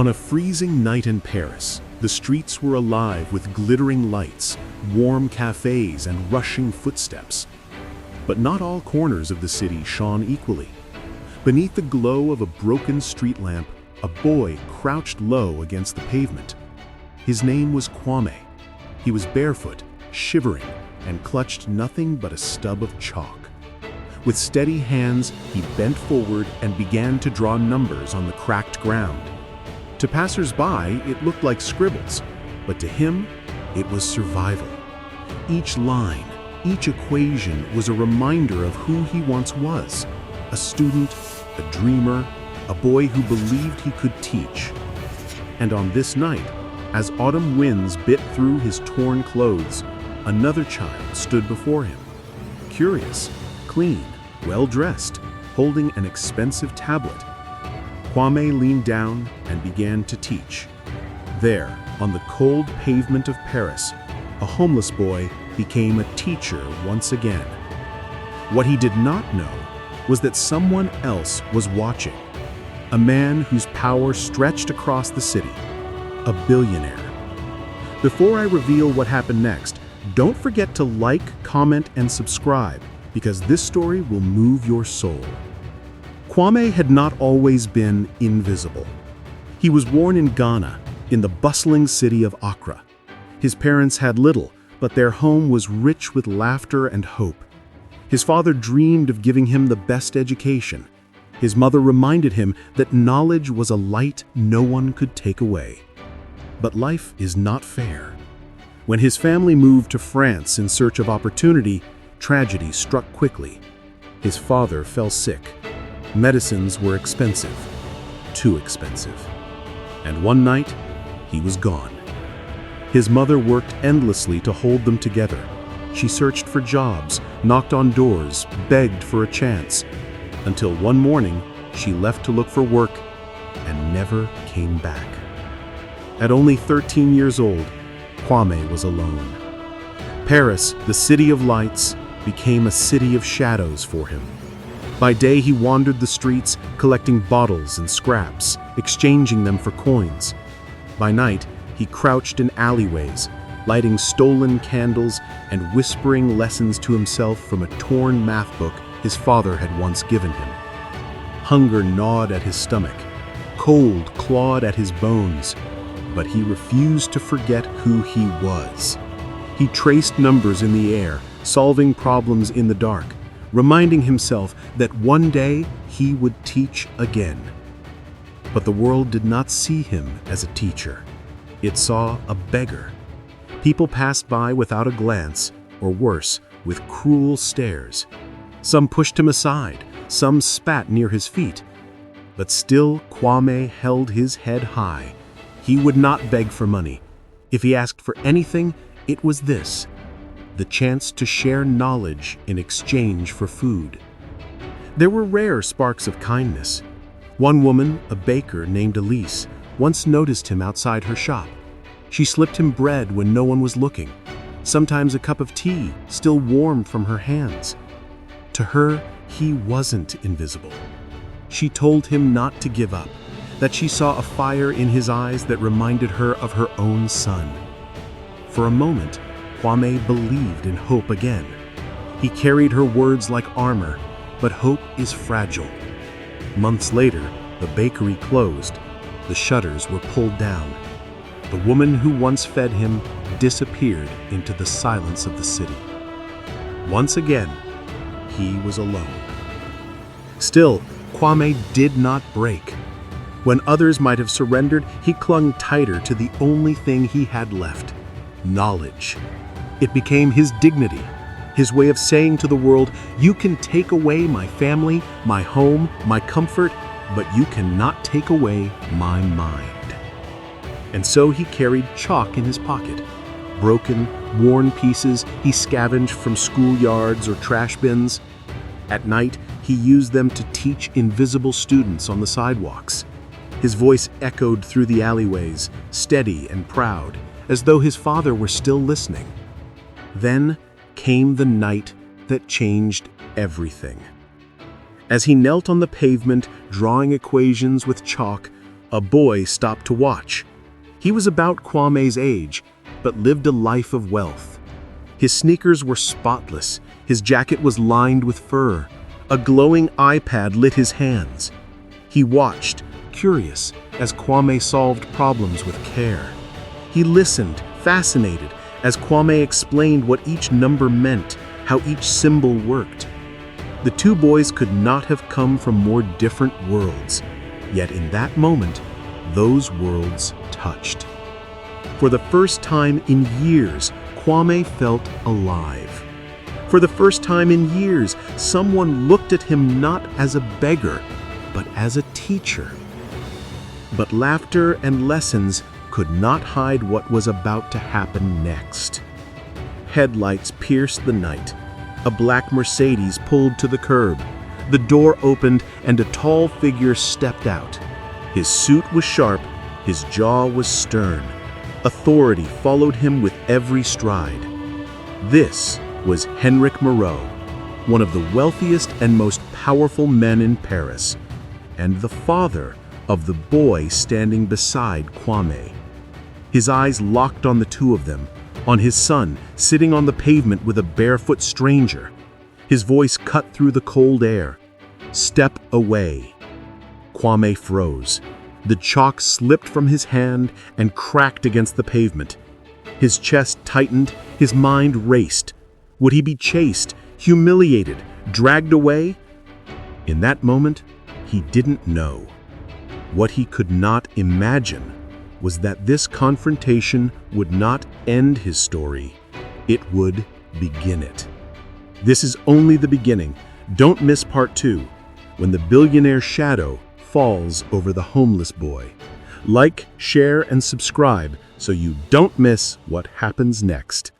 On a freezing night in Paris, the streets were alive with glittering lights, warm cafes, and rushing footsteps. But not all corners of the city shone equally. Beneath the glow of a broken street lamp, a boy crouched low against the pavement. His name was Kwame. He was barefoot, shivering, and clutched nothing but a stub of chalk. With steady hands, he bent forward and began to draw numbers on the cracked ground. To passers-by, it looked like scribbles, but to him, it was survival. Each line, each equation was a reminder of who he once was: a student, a dreamer, a boy who believed he could teach. And on this night, as autumn winds bit through his torn clothes, another child stood before him. Curious, clean, well-dressed, holding an expensive tablet. Kwame leaned down and began to teach. There, on the cold pavement of Paris, a homeless boy became a teacher once again. What he did not know was that someone else was watching. A man whose power stretched across the city. A billionaire. Before I reveal what happened next, don't forget to like, comment, and subscribe, because this story will move your soul. Kwame had not always been invisible. He was born in Ghana, in the bustling city of Accra. His parents had little, but their home was rich with laughter and hope. His father dreamed of giving him the best education. His mother reminded him that knowledge was a light no one could take away. But life is not fair. When his family moved to France in search of opportunity, tragedy struck quickly. His father fell sick. Medicines were expensive, too expensive. And one night, he was gone. His mother worked endlessly to hold them together. She searched for jobs, knocked on doors, begged for a chance, until one morning, she left to look for work and never came back. At only 13 years old, Kwame was alone. Paris, the city of lights, became a city of shadows for him. By day, he wandered the streets, collecting bottles and scraps, exchanging them for coins. By night, he crouched in alleyways, lighting stolen candles and whispering lessons to himself from a torn math book his father had once given him. Hunger gnawed at his stomach, cold clawed at his bones, but he refused to forget who he was. He traced numbers in the air, solving problems in the dark, reminding himself that one day he would teach again. But the world did not see him as a teacher. It saw a beggar. People passed by without a glance, or worse, with cruel stares. Some pushed him aside, some spat near his feet. But still Kwame held his head high. He would not beg for money. If he asked for anything, it was this: the chance to share knowledge in exchange for food. There were rare sparks of kindness. One woman, a baker named Elise, once noticed him outside her shop. She slipped him bread when no one was looking, sometimes a cup of tea still warm from her hands. To her, he wasn't invisible. She told him not to give up, that she saw a fire in his eyes that reminded her of her own son. For a moment, Kwame believed in hope again. He carried her words like armor, but hope is fragile. Months later, the bakery closed. The shutters were pulled down. The woman who once fed him disappeared into the silence of the city. Once again, he was alone. Still, Kwame did not break. When others might have surrendered, he clung tighter to the only thing he had left: knowledge. It became his dignity, his way of saying to the world, "You can take away my family, my home, my comfort, but you cannot take away my mind." And so he carried chalk in his pocket. Broken, worn pieces he scavenged from schoolyards or trash bins. At night, he used them to teach invisible students on the sidewalks. His voice echoed through the alleyways, steady and proud, as though his father were still listening. Then came the night that changed everything. As he knelt on the pavement, drawing equations with chalk, A boy stopped to watch. He was about Kwame's age, but lived a life of wealth. His sneakers were spotless, his jacket was lined with fur. A glowing iPad lit his hands. He watched, curious, as Kwame solved problems with care. He listened, fascinated, as Kwame explained what each number meant, how each symbol worked. The two boys could not have come from more different worlds, yet in that moment, those worlds touched. For the first time in years, Kwame felt alive. For the first time in years, someone looked at him not as a beggar, but as a teacher. But laughter and lessons could not hide what was about to happen next. Headlights pierced the night. A black Mercedes pulled to the curb. The door opened and a tall figure stepped out. His suit was sharp, his jaw was stern. Authority followed him with every stride. This was Henrik Moreau, one of the wealthiest and most powerful men in Paris, and the father of the boy standing beside Kwame. His eyes locked on the two of them, on his son sitting on the pavement with a barefoot stranger. His voice cut through the cold air. "Step away." Kwame froze. The chalk slipped from his hand and cracked against the pavement. His chest tightened, his mind raced. Would he be chased, humiliated, dragged away? In that moment, he didn't know. What he could not imagine was that this confrontation would not end his story. It would begin it. This is only the beginning. Don't miss part 2, when the billionaire shadow falls over the homeless boy. Like, share, and subscribe so you don't miss what happens next.